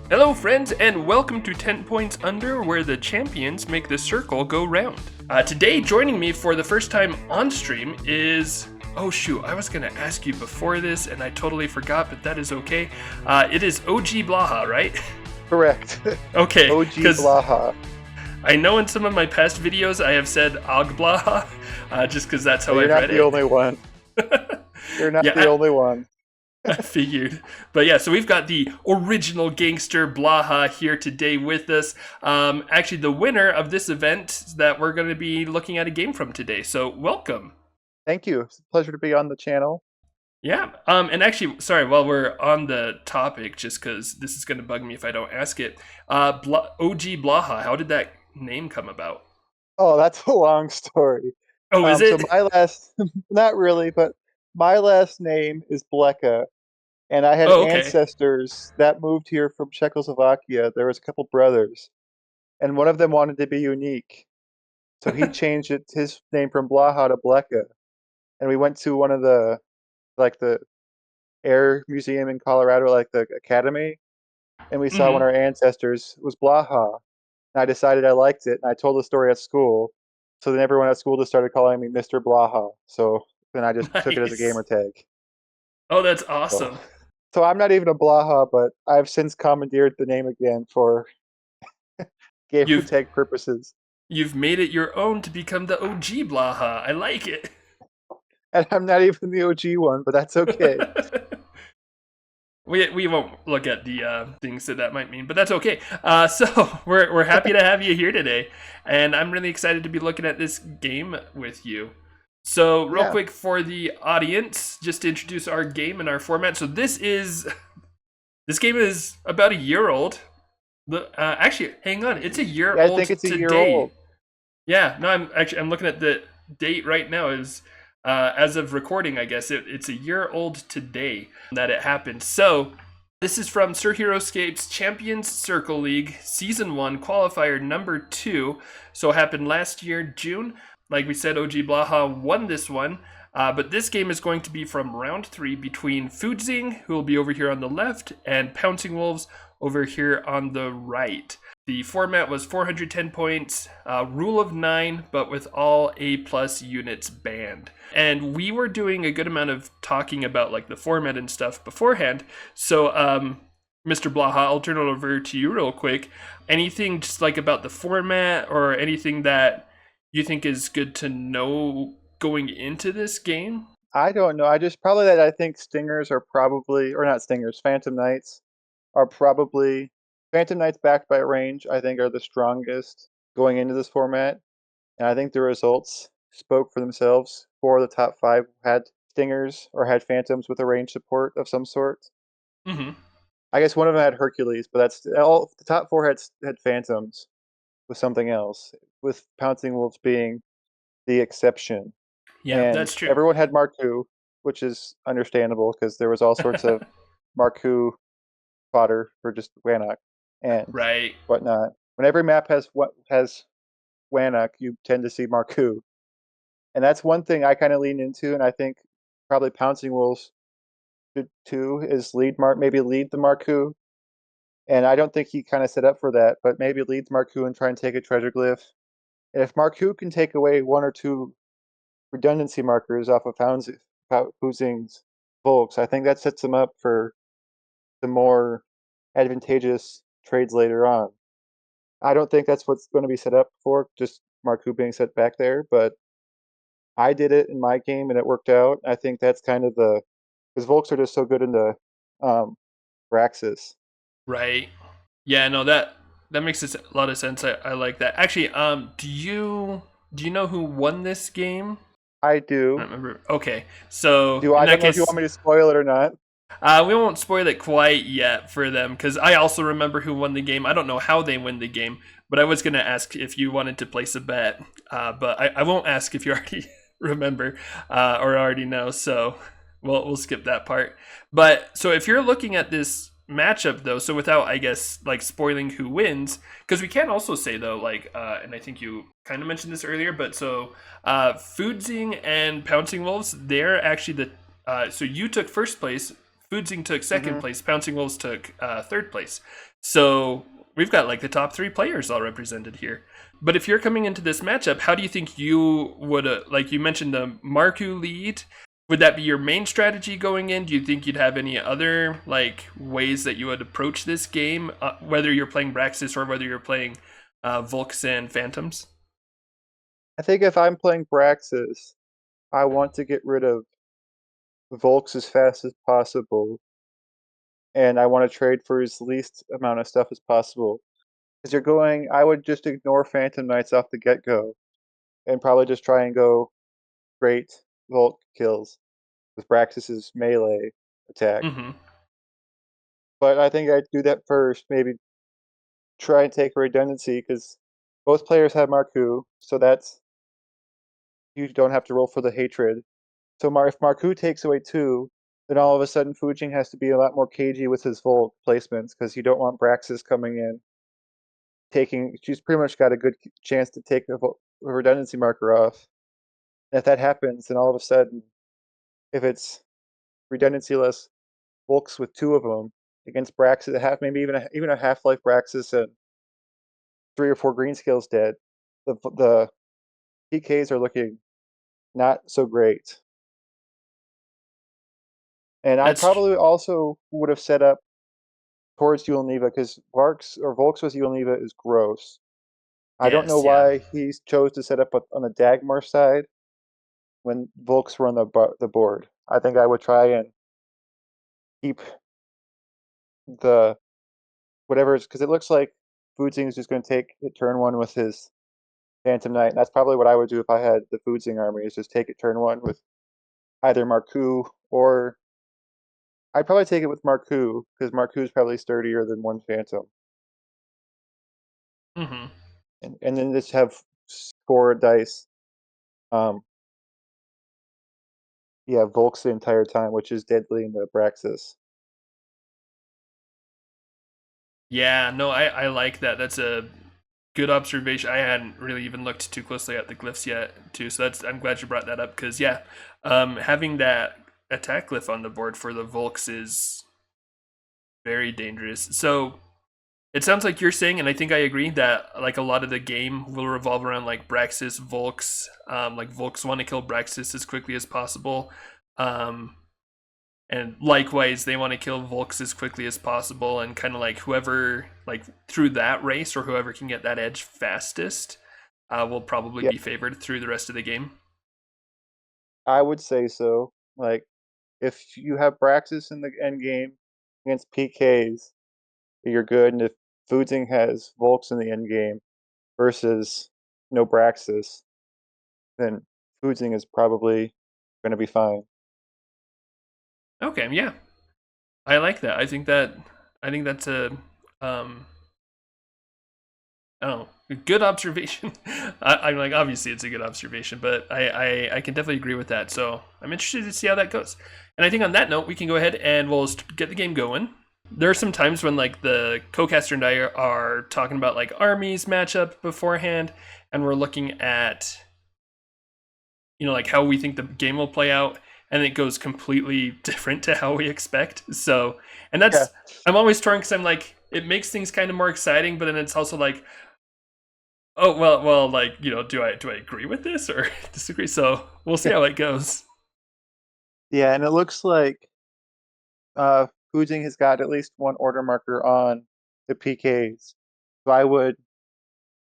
Hello friends, and welcome to 10 Points Under, where the champions make the circle go round. Today, joining me for the first time on stream is... Oh shoot, I was gonna ask you before this, and I totally forgot, but that is okay. It is O.G-Blaha, right? Correct. Okay. O.G-Blaha. I know in some of my past videos I have said Og-Blaha, just because that's how I've read it. You're not the only one. You're not the only one. I figured. But yeah, so we've got the original gangster Blaha here today with us. Actually, the winner of this event that we're going to be looking at a game from today. So welcome. Thank you. It's a pleasure to be on the channel. Yeah. And actually, sorry, while we're on the topic, just because this is going to bug me if I don't ask it, O.G-Blaha, how did that name come about? Oh, that's a long story. Oh, is it? So my last, not really, but my last name is Bleka, and I had ancestors that moved here from Czechoslovakia. There was a couple brothers, and one of them wanted to be unique, so he changed his name from Blaha to Bleka. And we went to one of the Air Museum in Colorado, like the Academy, and we saw one of our ancestors was Blaha. And I decided I liked it, and I told the story at school. So then everyone at school just started calling me Mr. Blaha. So then I just took it as a gamer tag. Oh, that's awesome. So I'm not even a Blaha, but I've since commandeered the name again for gamer tag purposes. You've made it your own to become the O.G.-Blaha. I like it. And I'm not even the OG one, but that's okay. We won't look at the things that might mean, but that's okay. So we're happy to have you here today, and I'm really excited to be looking at this game with you. So real quick for the audience, just to introduce our game and our format. So this game is about a year old. Actually, hang on, it's a year old. I think it's today. A year old. Yeah, no, I'm looking at the date right now. Is as of recording, I guess it's a year old today that it happened. So this is from Sir Heroscape's Champions Circle League Season 1 Qualifier number 2. So it happened last year, June. Like we said, O.G.-Blaha won this one. But this game is going to be from round 3 between Foudzing, who will be over here on the left, and PouncingWolves over here on the right. The format was 410 points, rule of 9, but with all A+ units banned. And we were doing a good amount of talking about like the format and stuff beforehand. So, Mr. Blaha, I'll turn it over to you real quick. Anything just like about the format or anything that you think is good to know going into this game? I don't know. I think Stingers are probably, or not Stingers, Phantom Knights are probably... Phantom Knights backed by range, I think, are the strongest going into this format. And I think the results spoke for themselves. 4 of the top 5 had Stingers or had Phantoms with a range support of some sort. Mm-hmm. I guess one of them had Hercules, but that's all. The top 4 had Phantoms with something else, with PouncingWolves being the exception. Yeah, and that's true. Everyone had Marku, which is understandable because there was all sorts of Marku fodder for just Wannock and whatnot. When every map has Wannock, you tend to see Marku. And that's one thing I kind of lean into, and I think probably PouncingWolves should too, is maybe lead the Marku. And I don't think he kind of set up for that, but maybe lead the Marku and try and take a treasure glyph. And if Marku can take away 1 or 2 redundancy markers off of Foudzing's Volks, I think that sets him up for the more advantageous trades later on. I don't think that's what's going to be set up for, just Marku being set back there, but I did it in my game and it worked out. I think that's kind of because Volks are just so good into Braxis. Right. Yeah, no, that makes a lot of sense. I like that. Actually, do you know who won this game? I do. I don't remember. Okay, so I don't know if you want me to spoil it or not. We won't spoil it quite yet for them, because I also remember who won the game. I don't know how they win the game, but I was going to ask if you wanted to place a bet. But I won't ask if you already remember or already know, so we'll skip that part. But so if you're looking at this matchup, though, so without, I guess, like spoiling who wins, because we can also say, though, like, and I think you kind of mentioned this earlier, but so Foudzing and PouncingWolves, they're actually so you took first place, Foudzing took second place, PouncingWolves took third place. So we've got like the top three players all represented here. But if you're coming into this matchup, how do you think you would, like you mentioned the Marku lead, would that be your main strategy going in? Do you think you'd have any other like ways that you would approach this game, whether you're playing Braxis or whether you're playing Volks and Phantoms? I think if I'm playing Braxis, I want to get rid of Volks as fast as possible, and I want to trade for as least amount of stuff as possible. Because you're going, I would just ignore Phantom Knights off the get-go, and probably just try and go straight Volk kills with Braxis's melee attack. Mm-hmm. But I think I'd do that first, maybe try and take a redundancy, because both players have Marku, so that's, you don't have to roll for the hatred. So if Marku takes away 2, then all of a sudden Foudzing has to be a lot more cagey with his Volt placements, because you don't want Braxis coming in taking. She's pretty much got a good chance to take a redundancy marker off. And if that happens, then all of a sudden, if it's redundancy-less Volks with 2 of them against Braxis, maybe even a Half-Life Braxis and 3 or 4 green skills dead, the PKs are looking not so great. And I That's probably also would have set up towards Yulniva, because Volks with Yulniva is gross. I don't know yes, yeah. why he chose to set up on the Dagmar side when Volks were on the board. I think I would try and keep the whatever, because it looks like Foudzing is just going to take it turn 1 with his Phantom Knight, and that's probably what I would do if I had the Foudzing army, is just take it turn 1 with either Marku, or I'd probably take it with Marku, because Marku is probably sturdier than one Phantom. Mm-hmm. And then just have score dice. Um, yeah, Volks the entire time, which is deadly in the Braxis. Yeah, no, I like that. That's a good observation. I hadn't really even looked too closely at the glyphs yet, too. So that's I'm glad you brought that up because yeah, having that attack glyph on the board for the Volks is very dangerous. So it sounds like you're saying, and I think I agree that like a lot of the game will revolve around like Braxis, Volks. Like Volks want to kill Braxis as quickly as possible. Um, and likewise they want to kill Volks as quickly as possible, and kind of like whoever like through that race or whoever can get that edge fastest will probably Yeah, be favored through the rest of the game. I would say so. Like, if you have Braxis in the end game against PKs, you're good. And if Foudzing has Volks in the end game versus no Braxis, then Foudzing is probably going to be fine. Okay, yeah, I like that. I think that's a um oh, good observation. I'm like, obviously it's a good observation, but I can definitely agree with that. So I'm interested to see how that goes. And I think on that note, we can go ahead and we'll get the game going. There are some times when like the co-caster and I are talking about like Armies matchup beforehand, and we're looking at like how we think the game will play out, and it goes completely different to how we expect. So, and Yeah, that's I'm always torn because I'm like it makes things kind of more exciting, but then it's also like oh like do I agree with this or disagree? So we'll see yeah, how it goes. yeah. And it looks like Foudzing has got at least one order marker on the PKs. So I would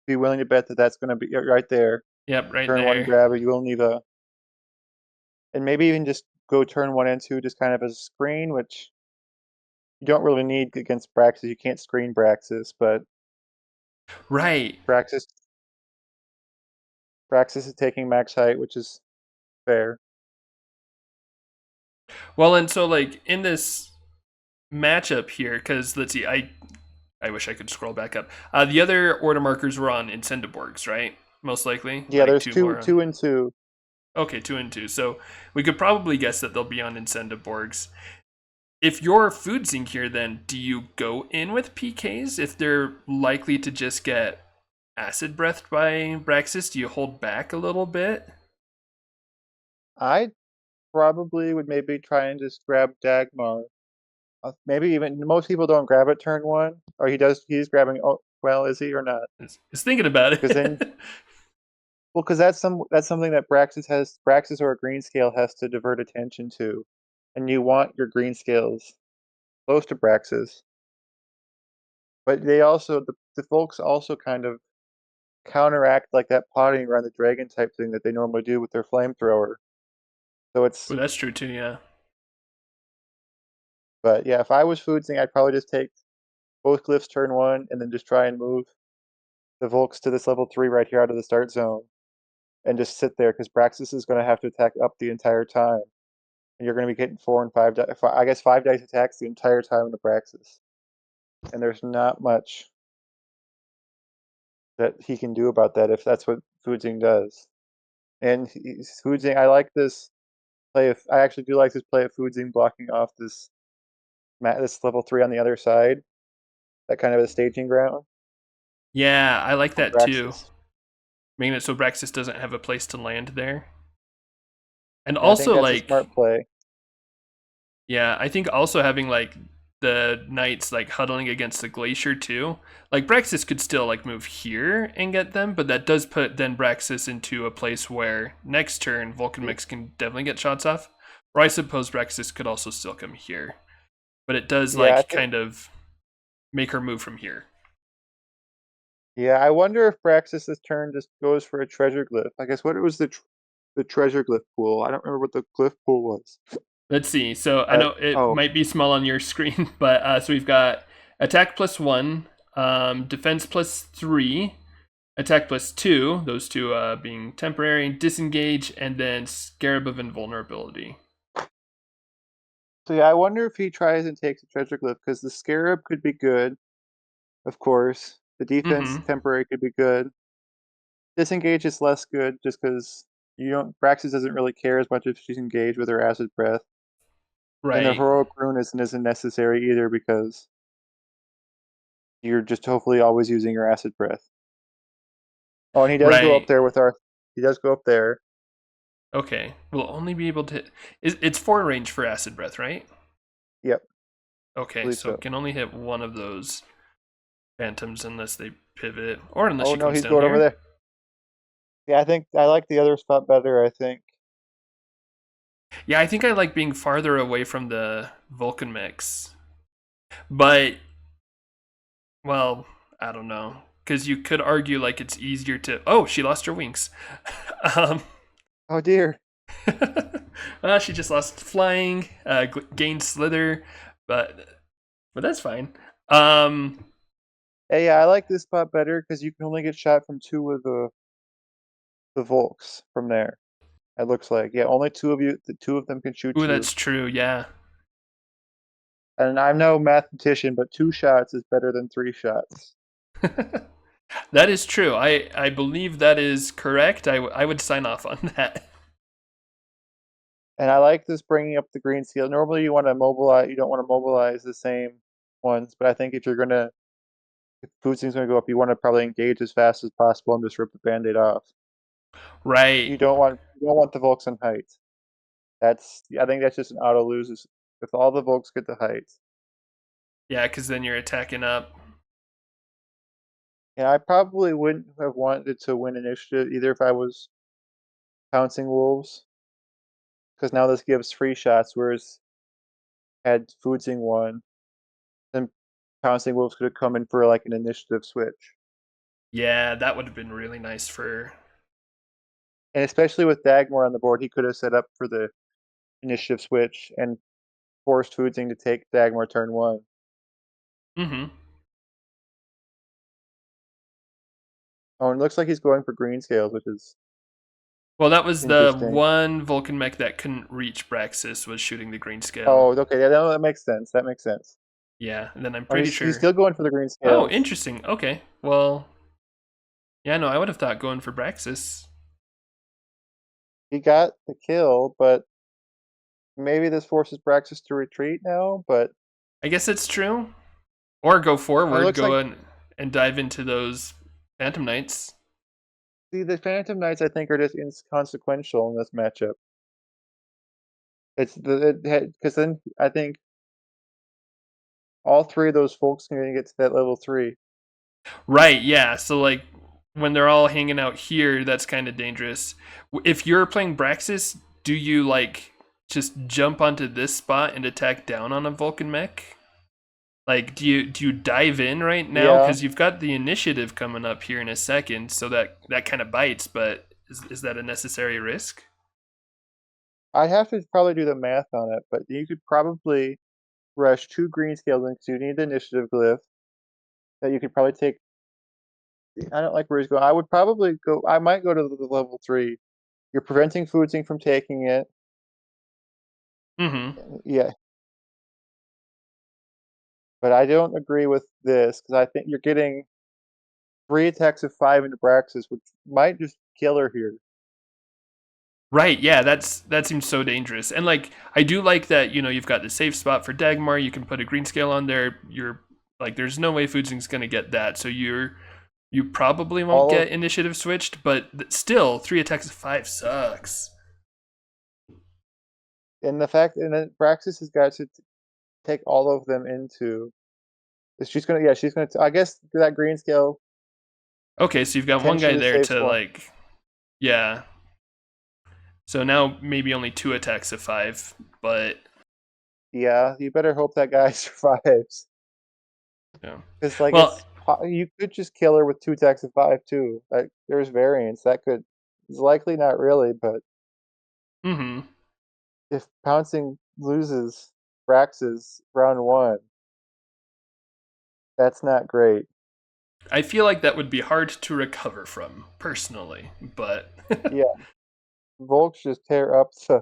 be willing to bet that that's going to be right there. Yep, right Turn 1 there. grab, you will need a, and maybe even just go turn 1 and 2 just kind of as a screen, which you don't really need against Braxis. You can't screen Braxis, but Right. Braxis Braxis is taking max height, which is fair. Well, and so like in this matchup here, because let's see, I wish I could scroll back up. The other order markers were on Incendiborgs, right? Most likely, Yeah, like there's two two more. two and two. Okay, 2 and 2. So we could probably guess that they'll be on Incendiborgs. If you're Foudzing here, then do you go in with PKs if they're likely to just get acid breathed by Braxis? Do you hold back a little bit? I probably would maybe try and just grab Dagmar. maybe even most people don't grab it turn 1, or he does. He's grabbing. Oh, well, is he or not? Is thinking about Because then, it. well, because that's something that Braxis or a green scale has to divert attention to, and you want your green scales close to Braxis. But they also the folks also kind of counteract like that potting around the dragon type thing that they normally do with their flamethrower. So it's Well, that's true too. Yeah. but yeah, if I was Foudzing, I'd probably just take both glyphs turn 1 and then just try and move the Volks to this level 3 right here out of the start zone and just sit there because Braxis is going to have to attack up the entire time. And you're going to be getting 4 and 5 I guess 5 dice attacks the entire time into Braxis. And there's not much that he can do about that if that's what Foudzing does. And Foudzing, I like this play of, I actually do like this play of Foudzing blocking off this level 3 on the other side, that kind of a staging ground. Yeah, I like that too. Braxis. Making it so Braxis doesn't have a place to land there. And I think also, that's a like, smart play. yeah, I think also having like the knights like huddling against the glacier too. Like Braxis could still like move here and get them, but that does put then Braxis into a place where next turn Vulcan Mix can definitely get shots off. Or I suppose Braxis could also still come here, but it does Yeah, like kind of make her move from here. yeah. I wonder if Braxis this turn just goes for a treasure glyph. I guess what was the treasure glyph pool? I don't remember what the glyph pool was. Let's see. So I But know it oh, might be small on your screen, but so we've got attack +1, defense +3, attack +2, those two being temporary, disengage, and then Scarab of Invulnerability. so yeah, I wonder if he tries and takes a treasure glyph because the scarab could be good, of course. The defense Mm-hmm. temporary could be good. Disengage is less good just because you don't. Braxis doesn't really care as much if she's engaged with her acid breath, and the Right. heroic rune isn't necessary either because you're just hopefully always using your acid breath. Oh, and he does go up Right. there with our. He does go up there. Okay. We'll only be able to. It's 4 range for Acid Breath, right? Yep, I Okay, believe so so. it can only hit one of those phantoms unless they pivot, or unless Oh she no, comes he's down going over here. there. Yeah, I think I like the other spot better. I think. Yeah, I think I like being farther away from the Vulcan mix. But, well, I don't know. Because you could argue like it's easier to. Oh, she lost her wings. um, Oh dear. she just lost flying, gained slither, but that's fine. Hey, yeah, I like this spot better because you can only get shot from 2 of the Volks from there. It looks like yeah, only 2 of you. The 2 of them can shoot Ooh, you. that's true. Yeah, And I'm no mathematician, but 2 shots is better than 3 shots. that is true. I believe that is correct. I would sign off on that. And I like this bringing up the green seal. Normally, you want to mobilize. You don't want to mobilize the same ones, but I think if Foudzing's going to go up, you want to probably engage as fast as possible and just rip the band-aid off. Right. You don't want the Volks on height. I think that's just an auto lose if all the Volks get the height. Yeah, because then you're attacking up. And I probably wouldn't have wanted to win initiative either if I was pouncing wolves, because now this gives free shots, whereas had Foudzing won, then pouncing wolves could have come in for like an initiative switch. Yeah, that would have been really nice for. And especially with Dagmar on the board, he could have set up for the initiative switch and forced Foudzing to take Dagmar turn 1. Mm-hmm. Oh, and it looks like he's going for green scales, which is Well, that was the interesting. one Vulcan mech that couldn't reach Braxis was shooting the green scale. Oh, okay, yeah, that makes sense. That makes sense. Yeah, and then I'm Oh, pretty he's sure. still going for the green Oh, scales. interesting. Okay. Well, yeah, no, I would have thought going for Braxis. He got the kill, but maybe this forces Braxis to retreat now. But I guess it's true. Or go it forward, looks like go in and dive into those Phantom Knights. the Phantom Knights I think are just inconsequential in this matchup. It's because then I think all three of those folks are going to get to that level 3. Right, yeah. So like when they're all hanging out here, that's kind of dangerous. If you're playing Braxis, do you like just jump onto this spot and attack down on a Vulcan mech? Like do you dive in right now Yeah, cuz you've got the initiative coming up here in a second, so that kind of bites, but is that a necessary risk? I'd have to probably do the math on it, but you could probably rush 2 green scales because you need the initiative glyph that you could probably take. I don't like where he's going. I would probably go. I might go to the level 3. You're preventing Foudzing from taking it. Mhm. Yeah, but I don't agree with this because I think you're getting 3 attacks of 5 into Braxis, which might just kill her here. Right, yeah, that seems so dangerous. And like I do like that, you've got the safe spot for Dagmar, you can put a green scale on there. You're like there's no way Foodzing's going to get that. So you probably won't All of get initiative switched, but still 3 attacks of 5 sucks. and the fact and then Braxis has got to take all of them into. She's gonna, yeah, she's gonna. I guess that green scale Okay, so you've got one guy potentially there saves to one. like yeah. So now maybe only 2 attacks of 5, but Yeah, you better hope that guy survives. yeah. Because like Well, you could just kill her with 2 attacks of 5 too. Like there's variants that could. It's likely not really, but mhm. if Pouncing loses Brax's round 1, that's not great. I feel like that would be hard to recover from personally, but Yeah, Volks just tear up the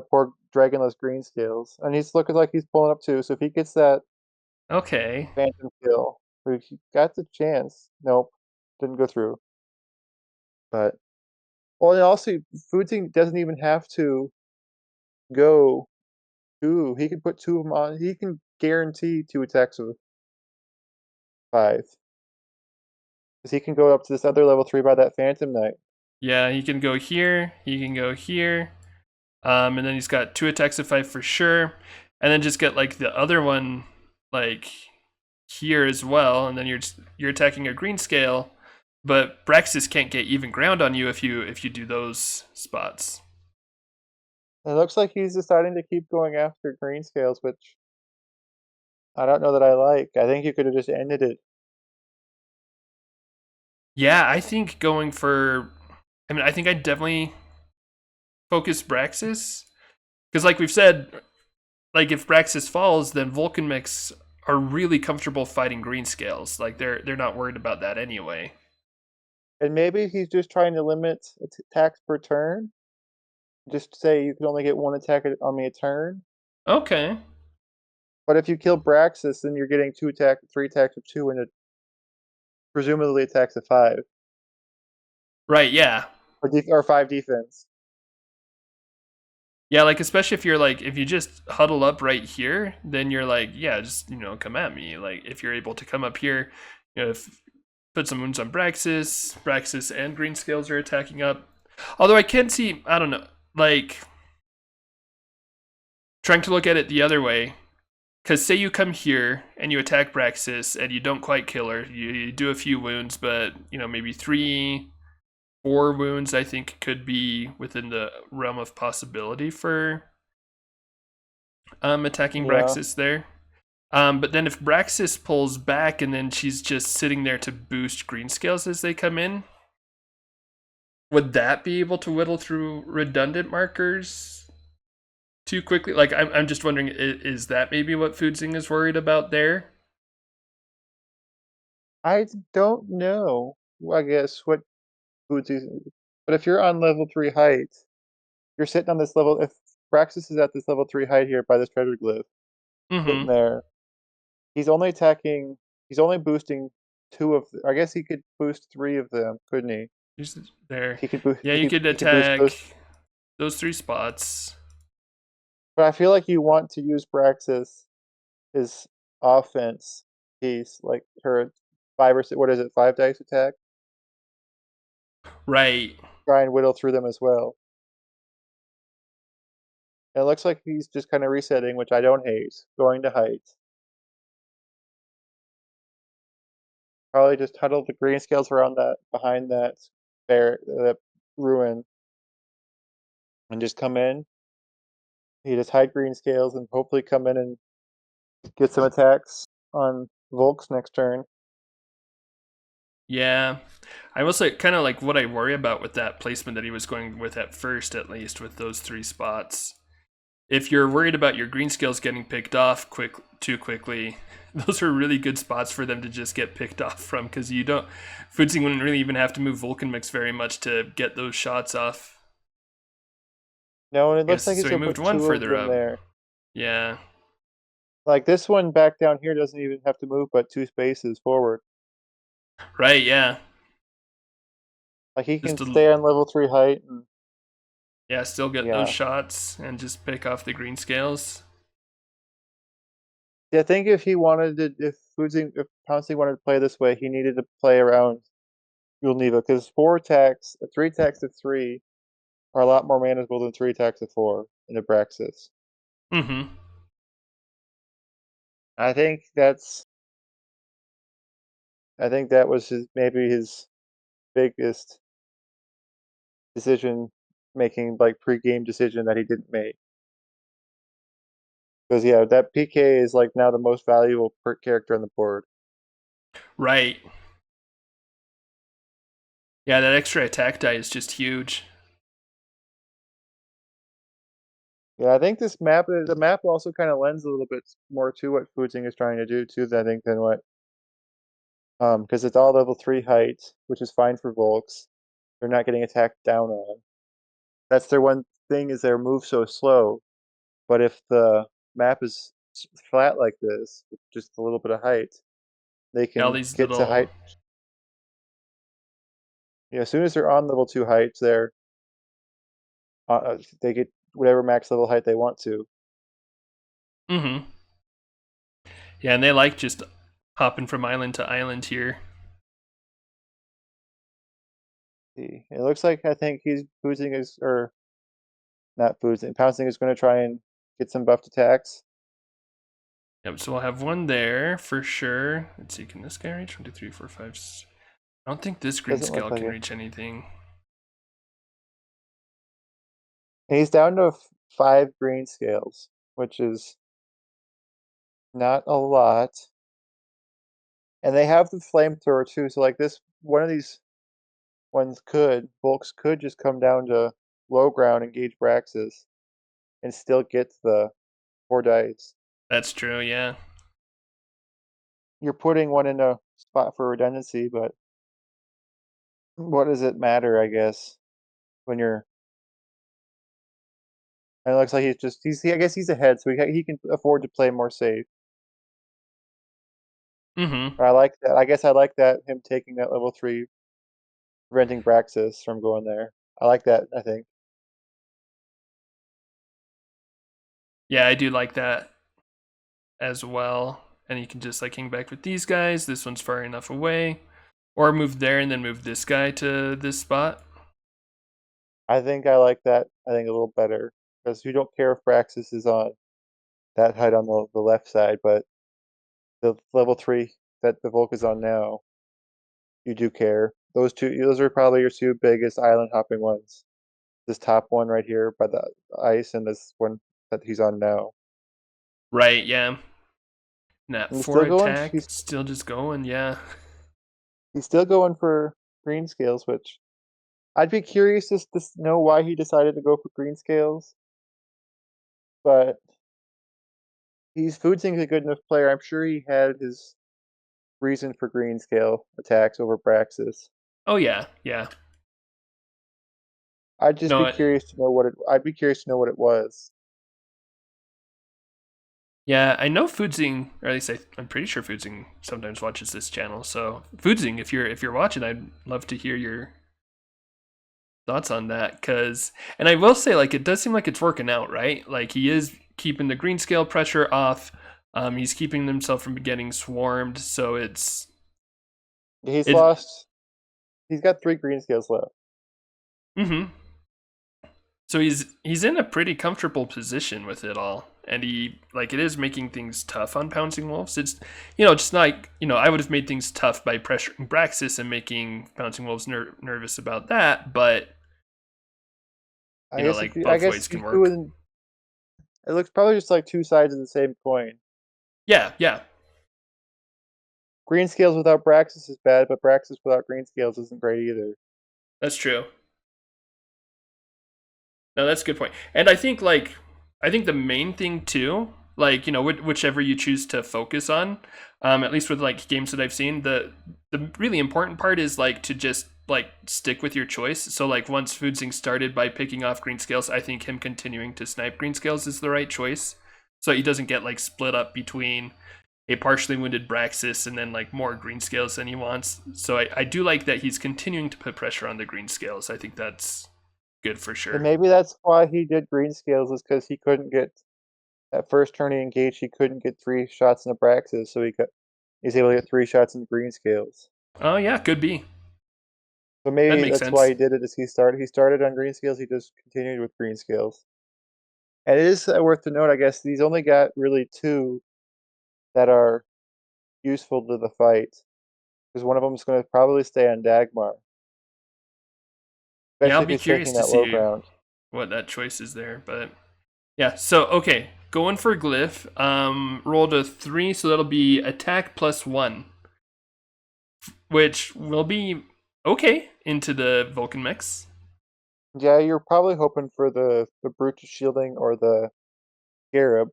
poor Dragonless green scales, and he's looking like he's pulling up too. So if he gets that okay. phantom kill, he got the chance. Nope, didn't go through. But well, and also Footing doesn't even have to go 2. He can put 2 of them on. He can guarantee 2 attacks of 5 because he can go up to this other level 3 by that Phantom Knight. Yeah, he can go here, he can go here. And then he's got 2 attacks of 5 for sure. And then just get like the other one like here as well, and then you're attacking a green scale, but Braxis can't get even ground on you if you do those spots. It looks like he's deciding to keep going after green scales, which I don't know that I like. I think you could have just ended it. Yeah, I think going for I think I'd definitely focus Braxis. Because like we've said, like if Braxis falls, then Vulcan mechs are really comfortable fighting green scales. Like they're not worried about that anyway. And maybe he's just trying to limit attacks per turn. Just say you can only get 1 attack on me a turn. Okay. But if you kill Braxis, then you're getting 3 attacks of 2, and it presumably attacks of 5 Right, yeah. or 5 defense. Yeah, like especially if you're like if you just huddle up right here, then you're like, yeah, just come at me. Like if you're able to come up here, if put some wounds on Braxis and Green Scales are attacking up. Although I can see, I don't know, like trying to look at it the other way. Because say you come here and you attack Braxis and you don't quite kill her, you do a few wounds, but maybe 3, 4 wounds I think could be within the realm of possibility for attacking Yeah. Braxis there. But then if Braxis pulls back and then she's just sitting there to boost green scales as they come in, would that be able to whittle through redundant markers too quickly? Like, I'm just wondering, is that maybe what Foodzing is worried about there? I don't know, I guess, what foods he's. But if you're on level 3 height, you're sitting on this level. If Braxis is at this level 3 height here by this treasure glyph, sitting Mm-hmm. there, he's only attacking. He's only boosting 2 of. I guess he could boost 3 of them, couldn't he? Just there. He could boost. Yeah, you could He could boost attack those. those 3 spots. But I feel like you want to use Braxis his offense piece, like her 5 or 6. What is it? 5 dice attack. Right. Try and whittle through them as well. And it looks like he's just kind of resetting, which I don't hate. Going to height. Probably just huddle the green scales around that, behind that ruin, and just come in. He just hide green scales and hopefully come in and get some attacks on Volk's next turn. Yeah. I will say kind of like what I worry about with that placement that he was going with at first, at least with those 3 spots. If you're worried about your green scales getting picked off too quickly, those are really good spots for them to just get picked off from, because you don't. Foudzing wouldn't really even have to move Vulcan Mix very much to get those shots off. No, and it looks like he's So he gonna moved put one 2 of further them up. there. Yeah. Like this one back down here doesn't even have to move but 2 spaces forward. Right, yeah. Like he can stay on level 3 height and still get those shots and just pick off the green scales. Yeah, I think if Pouncing wanted to play this way, he needed to play around Yngvild, because 3 attacks of 3 are a lot more manageable than 3 attacks of 4 in Abraxas. Mm-hmm. I think that was maybe his biggest decision making, like pre-game decision that he didn't make. Because that PK is like now the most valuable character on the board. Right. Yeah, that extra attack die is just huge. Yeah, I think the map also kind of lends a little bit more to what Foudzing is trying to do too, I think, than what because it's all level 3 height, which is fine for Volks. They're not getting attacked down on. That's their one thing, is their move so slow. But if the map is flat like this, with just a little bit of height, they can get to height. As soon as they're on level 2 heights, they get whatever max level height they want to. Mm-hmm. Yeah, and they like just hopping from island to island here. It looks like I think Pouncing is going to try and get some buffed attacks. Yep, so we'll have one there for sure. Let's see, can this guy reach 1, 2, 3, 4, 5? I don't think this green scale can reach anything. He's down to 5 green scales, which is not a lot. And they have the flamethrower too, so like one of these Volks could just come down to low ground, engage Braxis, and still get the 4 dice. That's true, yeah. You're putting one in a spot for redundancy, but what does it matter, I guess, when you're... And it looks like I guess he's ahead, so he can afford to play more safe. Mm-hmm. I like that. I guess I like that, him taking that level 3, preventing Braxis from going there. I like that, I think. Yeah, I do like that as well. And you can just like hang back with these guys. This one's far enough away. Or move there and then move this guy to this spot. I think I like that, a little better. Because you don't care if Braxis is on that height on the left side, but the level 3 that the Volk is on now, you do care. Those are probably your 2 biggest island hopping ones. This top one right here by the ice, and this one that he's on now. Right, yeah. And that 4 attack, still just going, yeah. He's still going for green scales, which I'd be curious to know why he decided to go for green scales. But Foudzing's a good enough player. I'm sure he had his reason for green scale attacks over Braxis. Oh yeah, yeah. I'd just be curious to know what it was. Yeah, I know Foudzing, or at least I'm pretty sure Foudzing sometimes watches this channel. So Foudzing, if you're watching, I'd love to hear your thoughts on that. And I will say, like, it does seem like it's working out, right? Like he is keeping the green scale pressure off. He's keeping himself from getting swarmed. So he's got 3 green scales left. Mm-hmm. So he's in a pretty comfortable position with it all. and it is making things tough on PouncingWolves. It's just like I would have made things tough by pressuring Braxis and making PouncingWolves nervous about that, but I guess both ways can work. It looks probably just like two sides of the same coin. Yeah. Green scales without Braxis is bad, but Braxis without green scales isn't great either. That's true. No, that's a good point. And I think the main thing too, whichever you choose to focus on, at least with games that I've seen, the really important part is to just stick with your choice. So once Foudzing started by picking off green scales, I think him continuing to snipe green scales is the right choice. So he doesn't get split up between a partially wounded Braxis and then more green scales than he wants. So I do like that he's continuing to put pressure on the green scales. I think that's good for sure. And maybe that's why he did green scales, is because he couldn't get that first turn he engaged. He couldn't get 3 shots in Abraxas, so he's able to get 3 shots in green scales. Oh yeah, could be. So maybe that's why he did it. Is he started on green scales. He just continued with green scales. And it is worth to note, I guess, he's only got really 2 that are useful to the fight, because one of them is going to probably stay on Dagmar. Yeah, I'll be curious to see what that choice is there. But yeah, so okay, going for Glyph. Rolled a 3, so that'll be attack +1, which will be okay into the Vulcan mix. Yeah, you're probably hoping for the Brutus shielding or the Scarab.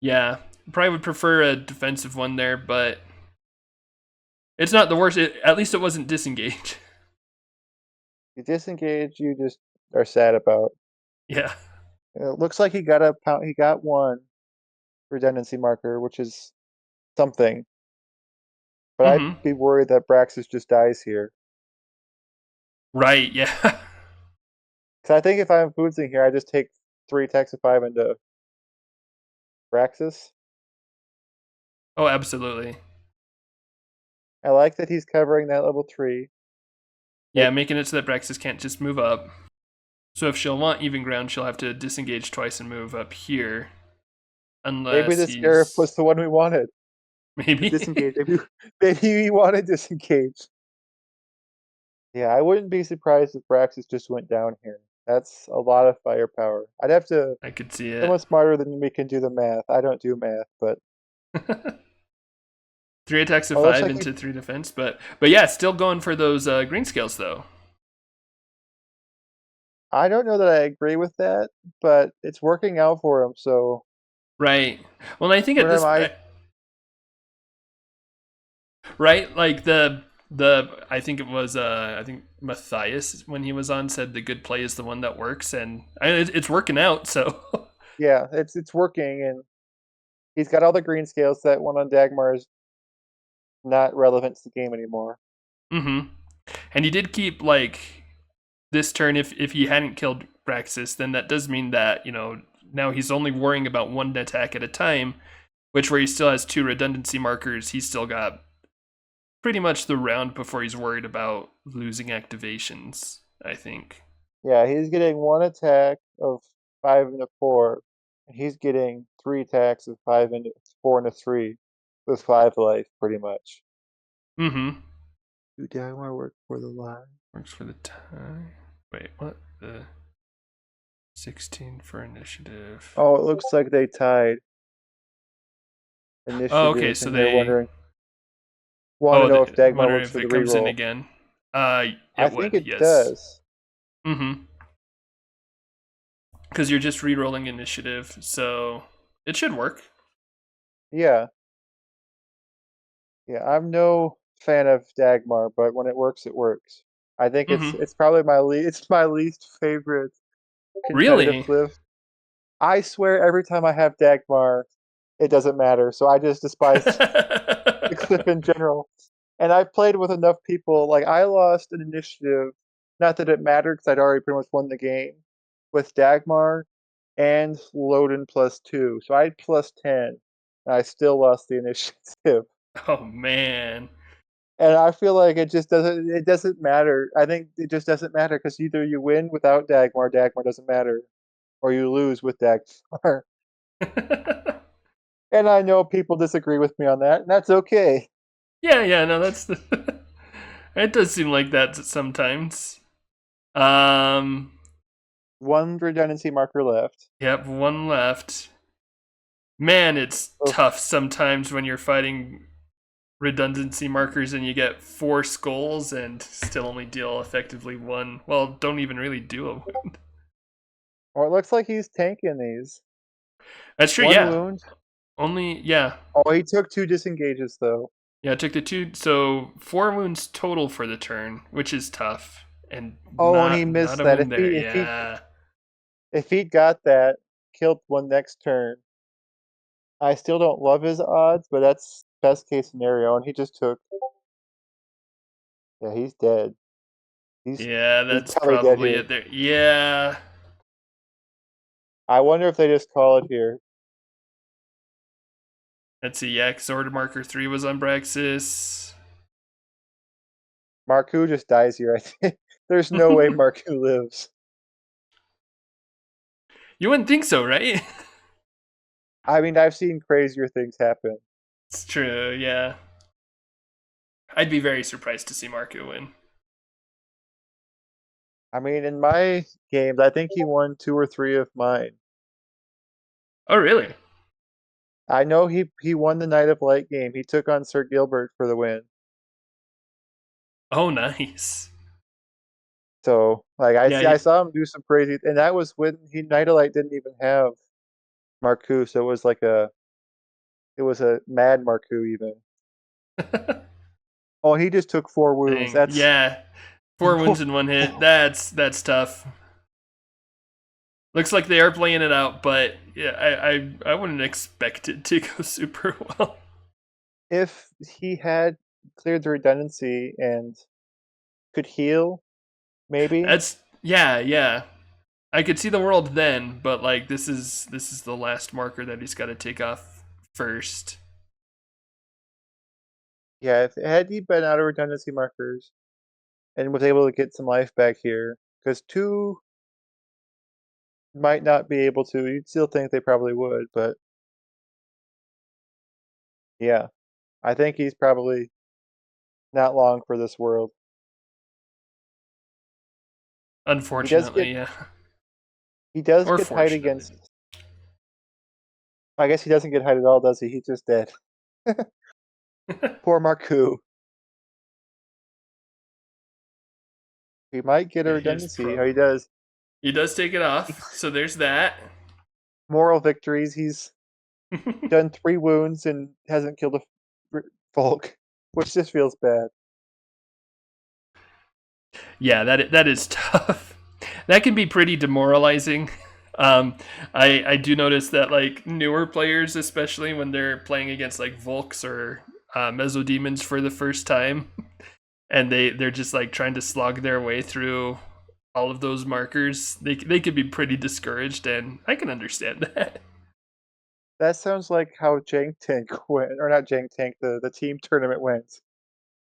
Yeah, probably would prefer a defensive one there, but it's not the worst. At least it wasn't disengage. You disengage, you just are sad about. Yeah. It looks like he got one redundancy marker, which is something. But I'd be worried that Braxis just dies here. Right, yeah. Because I think if I'm Foudzing here, I just take 3 attacks of 5 into Braxis. Oh, absolutely. I like that he's covering that level 3. Yeah, making it so that Braxis can't just move up. So if she'll want even ground, she'll have to disengage twice and move up here. Unless maybe the Scarab was the one we wanted. Maybe. Disengage. Maybe he wanted disengage. Yeah, I wouldn't be surprised if Braxis just went down here. That's a lot of firepower. I could see it. Someone smarter than me can do the math. I don't do math, but 3 attacks of 5 into 3 defense, but yeah, still going for those green scales though. I don't know that I agree with that, but it's working out for him. So right. Well, I think at this point, right, I think it was Matthias when he was on said the good play is the one that works, and it's working out. So yeah, it's working, and he's got all the green scales. That one on Dagmar is not relevant to the game anymore. And he did keep this turn. If he hadn't killed Braxis, then that does mean that now he's only worrying about 1 attack at a time, which where he still has 2 redundancy markers, he's still got pretty much the round before he's worried about losing activations, I think. Yeah, he's getting 1 attack of 5 into 4, and he's getting 3 attacks of 5 into 4 into 3 with 5 life, pretty much. Do Dagmar work for the life? Works for the time. Wait, what? The 16 for initiative. Oh, it looks like they tied. Initiative. Oh, okay, so they want to know if Dagmar works for the reroll. Comes in again. I think it does. Because you're just re-rolling initiative, so it should work. Yeah. Yeah, I'm no fan of Dagmar, but when it works, it works. I think it's probably my least favorite competitive glyph. I swear every time I have Dagmar, it doesn't matter. So I just despise the glyph in general. And I've played with enough people. I lost an initiative, not that it mattered because I'd already pretty much won the game, with Dagmar and Loden +2. So I had +10, and I still lost the initiative. Oh man. And I feel like it doesn't matter. I think it just doesn't matter because either you win without Dagmar doesn't matter, or you lose with Dagmar. And I know people disagree with me on that, and that's okay. Yeah, no, that's the. It does seem like that sometimes. Um, One redundancy marker left. Yep, one left. Man, it's Oh, tough sometimes when you're fighting redundancy markers and you get 4 skulls and still only deal effectively 1. Well, don't even really do a wound. well, it looks like he's tanking these. That's true, One yeah. wound. Only, yeah. Oh, he took 2 disengages, though. Yeah, it took the 2, so 4 wounds total for the turn, which is tough. And Oh, and he not missed a that. wound there, yeah. If he got that, killed one next turn, I still don't love his odds, but that's best case scenario. And he just took. Yeah, he's dead. Yeah, He's that's probably dead probably here. it there. Yeah. I wonder if they just call it here. Let's see, yeah, Sword Marker 3 was on Braxis. Marku just dies here, I think. There's no way Marku lives. You wouldn't think so, right? I mean, I've seen crazier things happen. It's true, yeah. I'd be very surprised to see Marco win. I mean, in my games, I think he won 2 or 3 of mine. Oh, really? I know he won the Night of Light game. He took on Sir Gilbert for the win. Oh, nice. So, like, Yeah, I saw him do some crazy, and that was when Night of Light didn't even have Marku, so it was a mad Marku even. Oh, he just took 4 wounds. dang. That's Yeah. 4 wins in 1 hit. That's tough. Looks like they are playing it out, but yeah, I wouldn't expect it to go super well. if he had cleared the redundancy and could heal, maybe. That's yeah. I could see the world then, but like this is the last marker that he's got to take off first. Yeah, if had he been out of redundancy markers and was able to get some life back here, because 2 might not be able to. You'd still think they probably would, but yeah, I think he's probably not long for this world. He does get Unfortunately, yeah. he does Or get height fortunately. against. I guess he doesn't get height at all, does he? He's just dead. Poor Marku. He might get a Yeah, here's redundancy. Oh, pro. he does. He does take it off, so there's that. Moral victories. He's done 3 wounds and hasn't killed a Volk, which just feels bad. Yeah, that is tough. That can be pretty demoralizing. I do notice that like newer players, especially when they're playing against like Volks or Mesodemons for the first time, and they're just like trying to slog their way through all of those markers, they could be pretty discouraged, and I can understand that. That sounds like how Jank Tank went, or not Jank Tank, the team tournament went.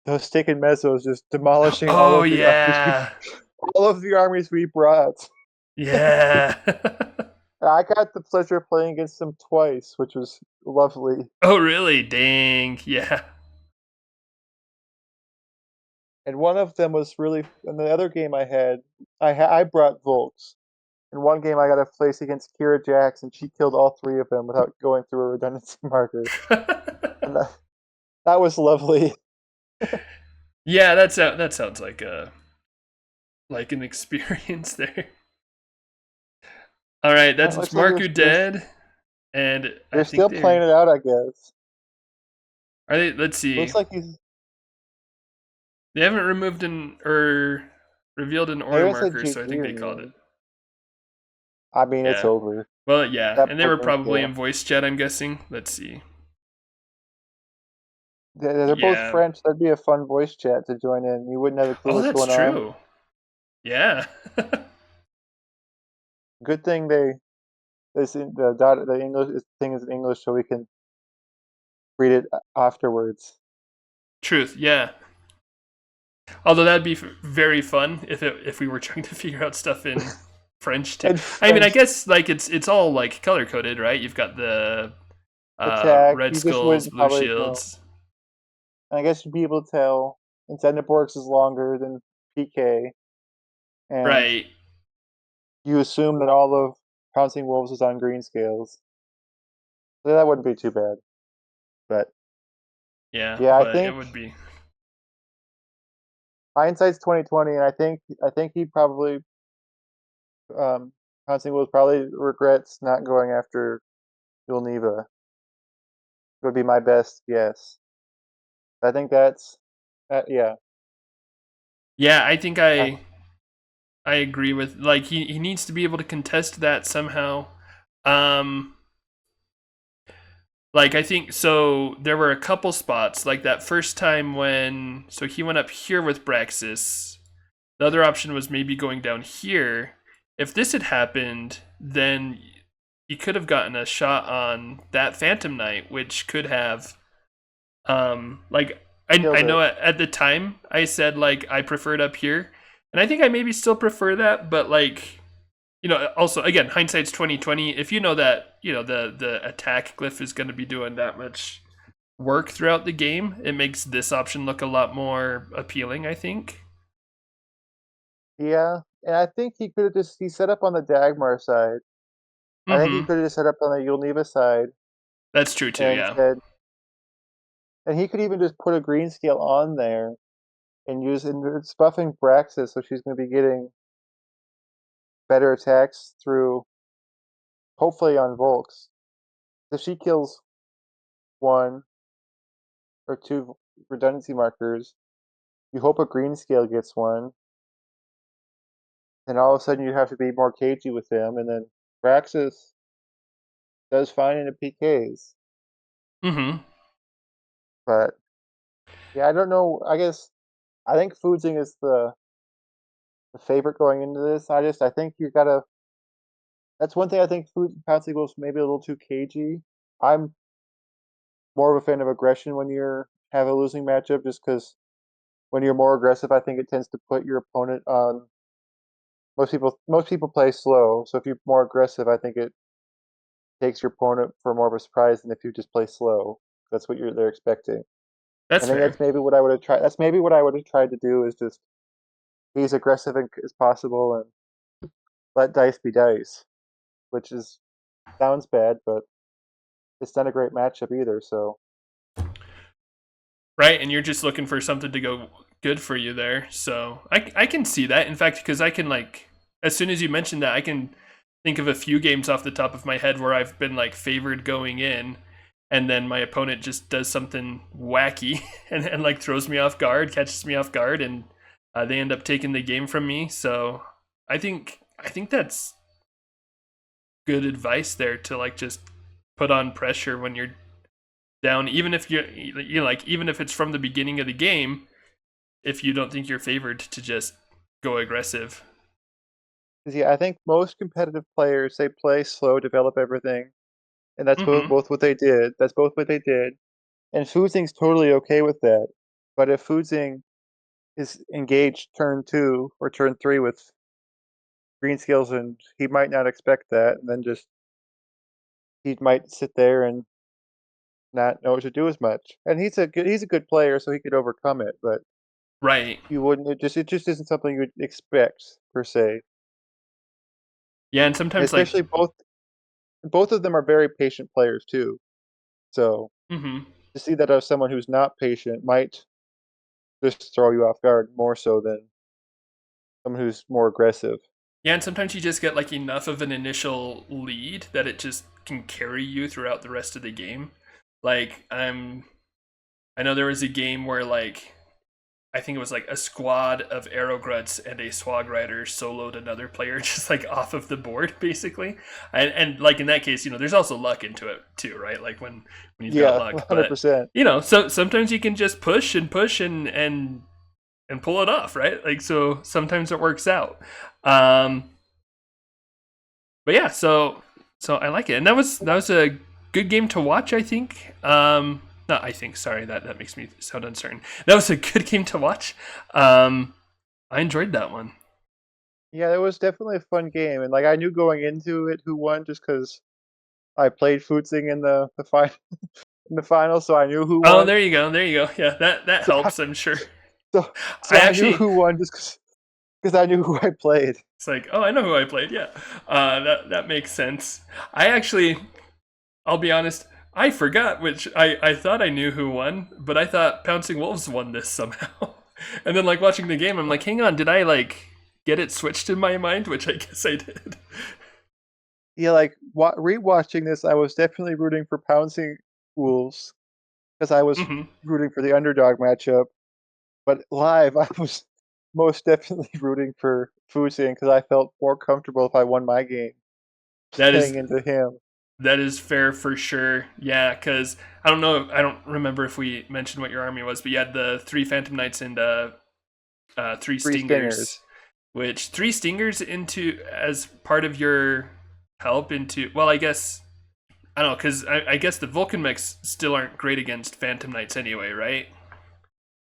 Those stick and mesos just demolishing Oh yeah, all of the armies we brought. yeah. I got the pleasure of playing against them twice, which was lovely. Oh really? Dang, yeah. And one of them was really. In the other game I had, I brought Volks. In one game, I got a place against Kira Jax, and she killed all 3 of them without going through a redundancy marker. And that was lovely. Yeah, that sounds like an experience there. All right, It that's looks like Marku dead, and I they're think still playing it out, I guess. are they. Let's see. Looks like he's. They haven't removed an or revealed an order There's a marker, so I GG think they called it. remaining. I mean, it's Yeah. over. Well, yeah, That and they were point, probably yeah. in voice chat. I'm guessing. Let's see. They're both Yeah. French. That'd be a fun voice chat to join in. You wouldn't have a clue Oh, what's that's going on. true. Yeah. Good thing the English thing is in English, so we can read it afterwards. Truth. Yeah. Although that'd be very fun if we were trying to figure out stuff in French too. I mean, I guess like it's all like color coded, right? You've got the attack. red You just skulls, wouldn't blue probably know. shields. And I guess you'd be able to tell Incendiborgs is longer than PK, and Right. you assume that all of PouncingWolves is on green scales. So that wouldn't be too bad. But Yeah, yeah, I but it think would be. hindsight's 2020, and I think he probably PouncingWolves probably regrets not going after Yngvild. Would be my best guess. I think that's yeah. Yeah, I think I agree with like he needs to be able to contest that somehow. Um like I think so there were a couple spots like that first time when so he went up here with Braxis. The other option was maybe going down here. If this had happened, then he could have gotten a shot on that Phantom Knight, which could have like I know at the time I said like I preferred up here. And I think I maybe still prefer that, but like also again, hindsight's 2020. If you know that, the attack glyph is going to be doing that much work throughout the game, it makes this option look a lot more appealing, I think. Yeah, and I think he could have he set up on the Dagmar side. I think he could have just set up on the Yulneva side. That's true too, and yeah. And he could even just put a green scale on there and it's buffing Braxis, so she's going to be getting better attacks through, hopefully on Volks. If she kills 1 or 2 redundancy markers, you hope a green scale gets 1. And all of a sudden you have to be more cagey with him, and then Braxis does fine in the PKs. But yeah, I don't know. I think Foudzing is the favorite going into this. I think you gotta. That's one thing I think PouncingWolves maybe a little too cagey. I'm more of a fan of aggression when you have a losing matchup, just because when you're more aggressive, I think it tends to put your opponent on. Most people play slow, so if you're more aggressive, I think it takes your opponent for more of a surprise than if you just play slow. That's what they're expecting. That's I think fair. that's maybe what I would have tried. That's maybe what I would have tried to do is just be as aggressive as possible and let dice be dice, which sounds bad, but it's not a great matchup either. So right, and you're just looking for something to go good for you there. So I can see that. In fact, because I can like as soon as you mentioned that, I can think of a few games off the top of my head where I've been like favored going in, and then my opponent just does something wacky and like throws me off guard, catches me off guard, and they end up taking the game from me. So I think that's good advice there to like just put on pressure when you're down, even if even if it's from the beginning of the game, if you don't think you're favored to just go aggressive. yeah, I think most competitive players they play slow, develop everything, and that's both what they did. That's both what they did, and Foudzing's totally okay with that. But if Foudzing is engaged turn 2 or turn 3 with green skills, and he might not expect that, and then he might sit there and not know what to do as much. And he's a good player, so he could overcome it. But Right. you wouldn't. It just isn't something you would expect per se. Yeah, and And sometimes like especially both of them are very patient players too. So to see that as someone who's not patient might just throw you off guard more so than someone who's more aggressive. yeah, and sometimes you just get like enough of an initial lead that it just can carry you throughout the rest of the game. Like I know there was a game where like I think it was like a squad of Arrowgruts and a Swag Rider soloed another player just like off of the board, basically. And like in that case, there's also luck into it too, right? Like when you've got luck. 100%. But so sometimes you can just push and pull it off, right? Like so sometimes it works out. But yeah, so I like it. And that was a good game to watch, I think. No, I think. Sorry, that makes me sound uncertain. That was a good game to watch. I enjoyed that one. Yeah, it was definitely a fun game, and like I knew going into it who won just because I played Foudzing in the final in the final, so I knew who Oh, won. there you go. There you go. Yeah, that So I, helps, I'm sure. so I I knew actually, who won just because I knew who I played. it's like, oh, I know who I played. Yeah, that makes sense. I actually, I'll be honest, I forgot which I thought I knew who won, but I thought PouncingWolves won this somehow. And then like watching the game, I'm like, hang on, did I like get it switched in my mind? Which I guess I did. Yeah, like rewatching this, I was definitely rooting for Pouncing Wolves because I was Hmm. rooting for the underdog matchup. But live, I was most definitely rooting for Foudzing because I felt more comfortable if I won my game That playing is into him. that is fair for sure. Yeah, because I don't know, I don't remember if we mentioned what your army was, but you had the 3 Phantom Knights and three Three Stingers, stingers. which 3 Stingers into as part of your help into. Well, I guess I don't know because I guess the Vulcan mechs still aren't great against Phantom Knights anyway, right?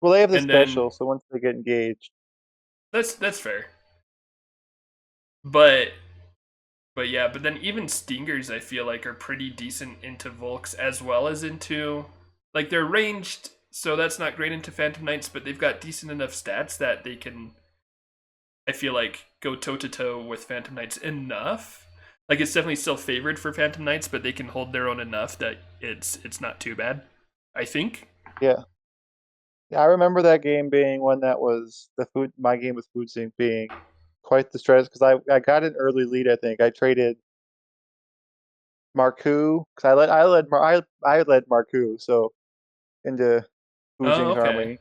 Well, they have the And then special, so once they get engaged, that's fair, but yeah, but then even Stingers I feel like are pretty decent into Volks as well as into like they're ranged, so that's not great into Phantom Knights, but they've got decent enough stats that they can I feel like go toe to toe with Phantom Knights enough. Like it's definitely still favored for Phantom Knights, but they can hold their own enough that it's not too bad. I think. yeah. Yeah, I remember that game being one that was my game with Foudzing being quite the stress because I got an early lead. I think I traded Marku because I led Marku so into Oh, Foudzing's okay. army.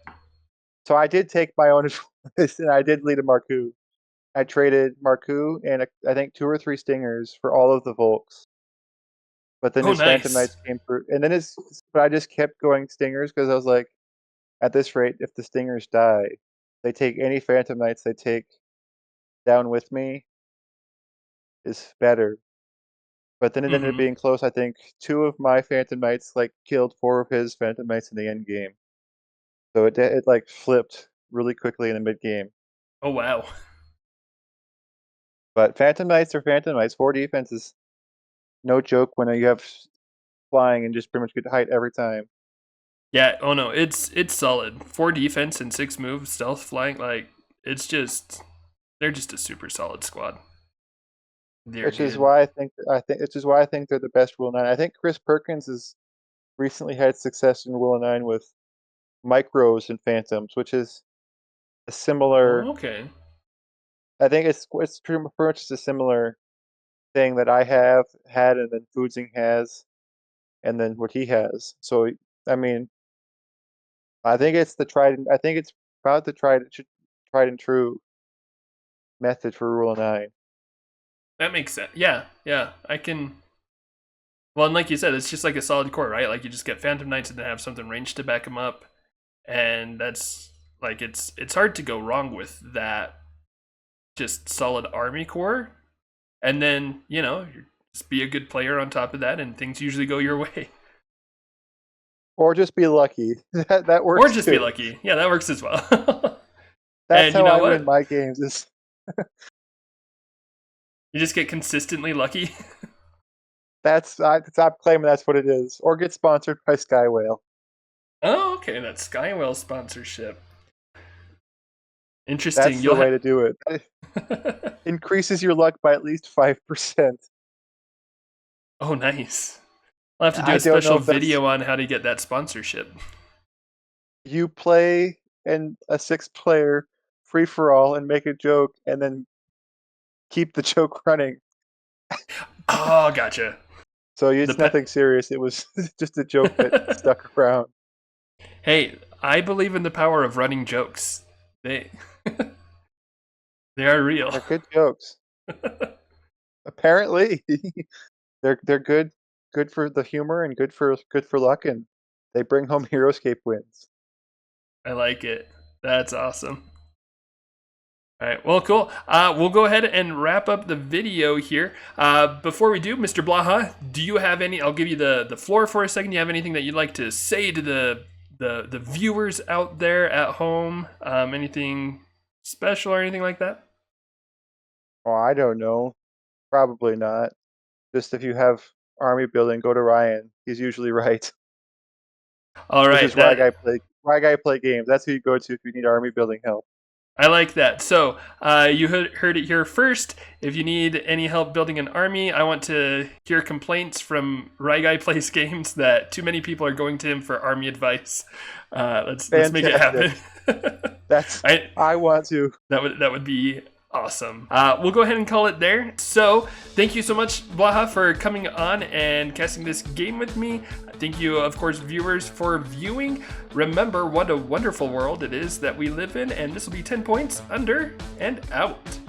So I did take my own advice and I did lead a Marku. I traded Marku and I think 2 or 3 Stingers for all of the Volks. But then Oh, his Phantom nice. Knights came through, and then but I just kept going Stingers because I was like, at this rate, if the Stingers die, they take any Phantom Knights they take down with me is better. But then it ended up Mm-hmm. being close. I think 2 of my Phantom Knights like killed 4 of his Phantom Knights in the end game. So it like flipped really quickly in the mid game. Oh, wow. But Phantom Knights are Phantom Knights. 4 defense is no joke when you have flying and just pretty much good height every time. Yeah. Oh no, it's solid. 4 defense and 6 moves, stealth, flying. Like it's just they're just a super solid squad. They're Which is good. why I think they're the best Rule 9. I think Chris Perkins has recently had success in Rule 9 with micros and phantoms, which is a Oh, similar. okay. I think it's pretty much just a similar thing that I have had, and then Foodsing has, and then what he has. So I mean, I think it's the tried. I think it's about the tried and true method for Rule 9. That makes sense. Yeah, yeah. I can. Well, and like you said, it's just like a solid core, right? Like you just get Phantom Knights and then have something ranged to back them up, and that's like it's hard to go wrong with that. Just solid army core, and then just be a good player on top of that, and things usually go your way. Or just be lucky. That Or works just be too. lucky. Yeah, that works as well. That's And you how know I win what? my games. Is You just get consistently lucky. I'm claiming that's what it is. Or get sponsored by Skywhale. Oh, okay, that Skywell sponsorship. Interesting. That's the You'll way have. to do it. It increases your luck by at least 5%. Oh, nice. I'll have to do I a don't know special if that's video on how to get that sponsorship. you play and a 6 player free for all and make a joke and then keep the joke running. Oh, gotcha. So The it's pet. nothing serious. It was just a joke that stuck around. Hey, I believe in the power of running jokes. They they are real. They're good jokes. Apparently, they're good for the humor and good for luck, and they bring home Heroscape wins. I like it. That's awesome. All right. Well, cool. We'll go ahead and wrap up the video here. Before we do, Mr. Blaha, do you have any? I'll give you the floor for a second. Do you have anything that you'd like to say to the viewers out there at home? Anything special or anything like that? Oh, I don't know. Probably not. Just if you have army building, go to Ryan. He's usually right. All right. This is Rye Guy Play Games. That's who you go to if you need army building help. I like that. So you heard it here first. If you need any help building an army, I want to hear complaints from Rye Guy Plays Games that too many people are going to him for army advice. Let's make it happen. I want to. That would be awesome. We'll go ahead and call it there. So thank you so much, Blaha, for coming on and casting this game with me. Thank you, of course, viewers, for viewing. Remember what a wonderful world it is that we live in, and this will be 10 points under and out.